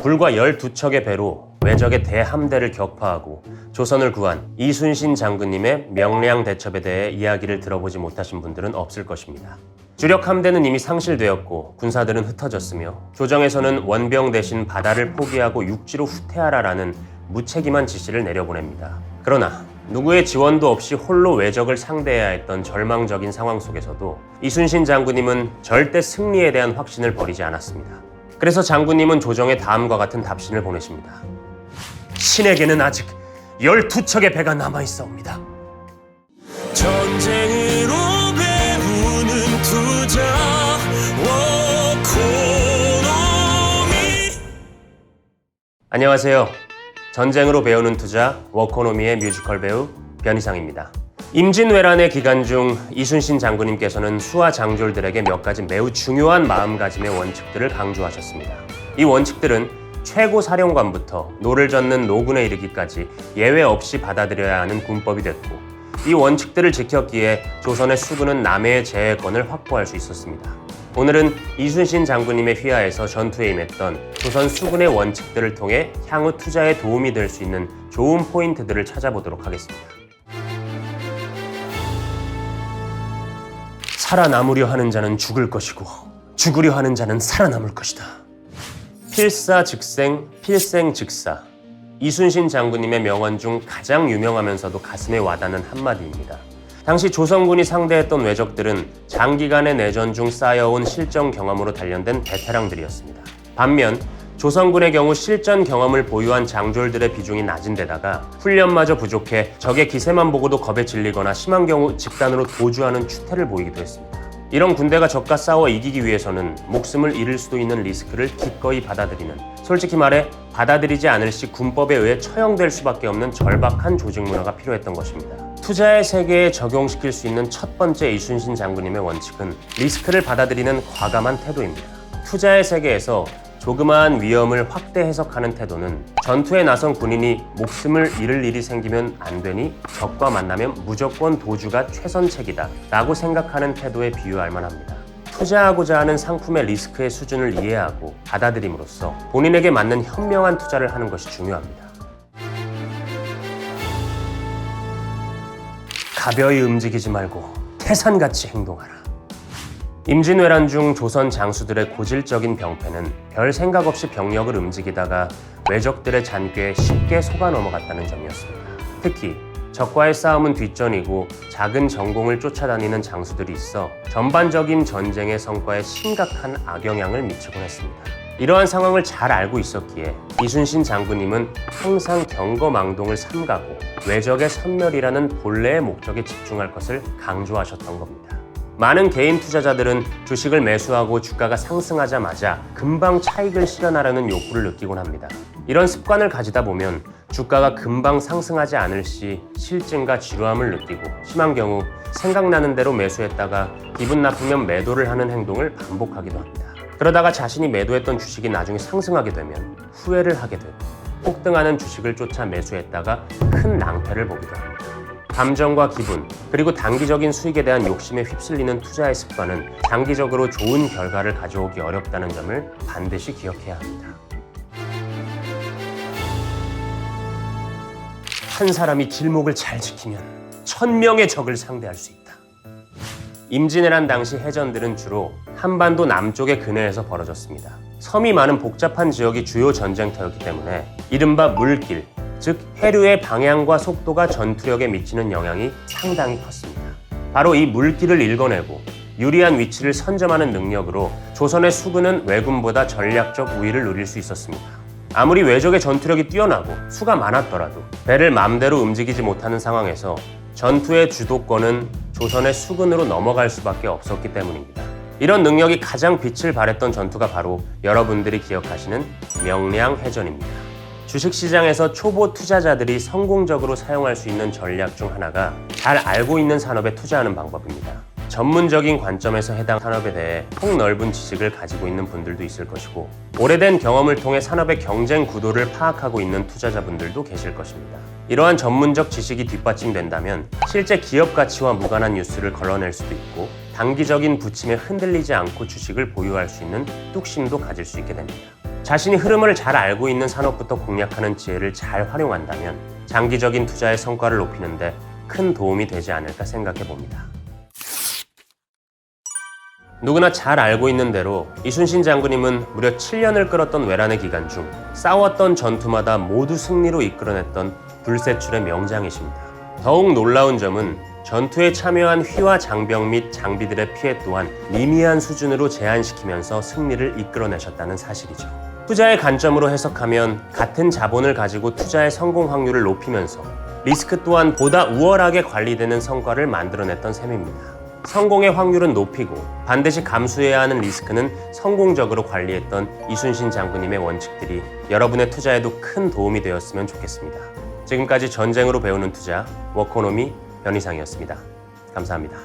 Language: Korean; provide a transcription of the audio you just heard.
불과 12척의 배로 외적의 대함대를 격파하고 조선을 구한 이순신 장군님의 명량 대첩에 대해 이야기를 들어보지 못하신 분들은 없을 것입니다. 주력 함대는 이미 상실되었고 군사들은 흩어졌으며 조정에서는 원병 대신 바다를 포기하고 육지로 후퇴하라라는 무책임한 지시를 내려보냅니다. 그러나 누구의 지원도 없이 홀로 외적을 상대해야 했던 절망적인 상황 속에서도 이순신 장군님은 절대 승리에 대한 확신을 버리지 않았습니다. 그래서 장군님은 조정에 다음과 같은 답신을 보내십니다. 신에게는 아직 12척의 배가 남아있사옵니다. 전쟁으로 배우는 투자 워코노미. 안녕하세요. 전쟁으로 배우는 투자 워코노미의 뮤지컬 배우 변희상입니다. 임진왜란의 기간 중 이순신 장군님께서는 수하 장졸들에게 몇 가지 매우 중요한 마음가짐의 원칙들을 강조하셨습니다. 이 원칙들은 최고 사령관부터 노를 젓는 노군에 이르기까지 예외 없이 받아들여야 하는 군법이 됐고, 이 원칙들을 지켰기에 조선의 수군은 남해의 제해권을 확보할 수 있었습니다. 오늘은 이순신 장군님의 휘하에서 전투에 임했던 조선 수군의 원칙들을 통해 향후 투자에 도움이 될 수 있는 좋은 포인트들을 찾아보도록 하겠습니다. 살아남으려 하는 자는 죽을 것이고 죽으려 하는 자는 살아남을 것이다. 필사즉생, 필생즉사. 이순신 장군님의 명언 중 가장 유명하면서도 가슴에 와닿는 한마디입니다. 당시 조선군이 상대했던 외적들은 장기간의 내전 중 쌓여온 실전 경험으로 단련된 베테랑들이었습니다. 반면 조선군의 경우 실전 경험을 보유한 장졸들의 비중이 낮은 데다가 훈련마저 부족해 적의 기세만 보고도 겁에 질리거나 심한 경우 집단으로 도주하는 추태를 보이기도 했습니다. 이런 군대가 적과 싸워 이기기 위해서는 목숨을 잃을 수도 있는 리스크를 기꺼이 받아들이는, 솔직히 말해 받아들이지 않을 시 군법에 의해 처형될 수밖에 없는 절박한 조직 문화가 필요했던 것입니다. 투자의 세계에 적용시킬 수 있는 첫 번째 이순신 장군님의 원칙은 리스크를 받아들이는 과감한 태도입니다. 투자의 세계에서 조그마한 위험을 확대 해석하는 태도는 전투에 나선 군인이 목숨을 잃을 일이 생기면 안 되니 적과 만나면 무조건 도주가 최선책이다 라고 생각하는 태도에 비유할 만합니다. 투자하고자 하는 상품의 리스크의 수준을 이해하고 받아들임으로써 본인에게 맞는 현명한 투자를 하는 것이 중요합니다. 가벼이 움직이지 말고 태산같이 행동하라. 임진왜란 중 조선 장수들의 고질적인 병폐는 별 생각 없이 병력을 움직이다가 외적들의 잔꾀에 쉽게 속아 넘어갔다는 점이었습니다. 특히 적과의 싸움은 뒷전이고 작은 전공을 쫓아다니는 장수들이 있어 전반적인 전쟁의 성과에 심각한 악영향을 미치곤 했습니다. 이러한 상황을 잘 알고 있었기에 이순신 장군님은 항상 경거망동을 삼가고 외적의 섬멸이라는 본래의 목적에 집중할 것을 강조하셨던 겁니다. 많은 개인 투자자들은 주식을 매수하고 주가가 상승하자마자 금방 차익을 실현하려는 욕구를 느끼곤 합니다. 이런 습관을 가지다 보면 주가가 금방 상승하지 않을 시 실증과 지루함을 느끼고, 심한 경우 생각나는 대로 매수했다가 기분 나쁘면 매도를 하는 행동을 반복하기도 합니다. 그러다가 자신이 매도했던 주식이 나중에 상승하게 되면 후회를 하게 되고, 폭등하는 주식을 쫓아 매수했다가 큰 낭패를 보기도 합니다. 감정과 기분, 그리고 단기적인 수익에 대한 욕심에 휩쓸리는 투자의 습관은 장기적으로 좋은 결과를 가져오기 어렵다는 점을 반드시 기억해야 합니다. 한 사람이 길목을 잘 지키면 1000명의 적을 상대할 수 있다. 임진왜란 당시 해전들은 주로 한반도 남쪽의 근해에서 벌어졌습니다. 섬이 많은 복잡한 지역이 주요 전쟁터였기 때문에 이른바 물길, 즉 해류의 방향과 속도가 전투력에 미치는 영향이 상당히 컸습니다. 바로 이 물길을 읽어내고 유리한 위치를 선점하는 능력으로 조선의 수군은 왜군보다 전략적 우위를 누릴 수 있었습니다. 아무리 외적의 전투력이 뛰어나고 수가 많았더라도 배를 마음대로 움직이지 못하는 상황에서 전투의 주도권은 조선의 수군으로 넘어갈 수밖에 없었기 때문입니다. 이런 능력이 가장 빛을 발했던 전투가 바로 여러분들이 기억하시는 명량해전입니다. 주식시장에서 초보 투자자들이 성공적으로 사용할 수 있는 전략 중 하나가 잘 알고 있는 산업에 투자하는 방법입니다. 전문적인 관점에서 해당 산업에 대해 폭넓은 지식을 가지고 있는 분들도 있을 것이고, 오래된 경험을 통해 산업의 경쟁 구도를 파악하고 있는 투자자분들도 계실 것입니다. 이러한 전문적 지식이 뒷받침된다면 실제 기업 가치와 무관한 뉴스를 걸러낼 수도 있고, 단기적인 부침에 흔들리지 않고 주식을 보유할 수 있는 뚝심도 가질 수 있게 됩니다. 자신이 흐름을 잘 알고 있는 산업부터 공략하는 지혜를 잘 활용한다면 장기적인 투자의 성과를 높이는데 큰 도움이 되지 않을까 생각해 봅니다. 누구나 잘 알고 있는 대로 이순신 장군님은 무려 7년을 끌었던 외란의 기간 중 싸웠던 전투마다 모두 승리로 이끌어냈던 불세출의 명장이십니다. 더욱 놀라운 점은 전투에 참여한 휘와 장병 및 장비들의 피해 또한 미미한 수준으로 제한시키면서 승리를 이끌어내셨다는 사실이죠. 투자의 관점으로 해석하면 같은 자본을 가지고 투자의 성공 확률을 높이면서 리스크 또한 보다 우월하게 관리되는 성과를 만들어냈던 셈입니다. 성공의 확률은 높이고 반드시 감수해야 하는 리스크는 성공적으로 관리했던 이순신 장군님의 원칙들이 여러분의 투자에도 큰 도움이 되었으면 좋겠습니다. 지금까지 전쟁으로 배우는 투자 워코노미 변희상이었습니다. 감사합니다.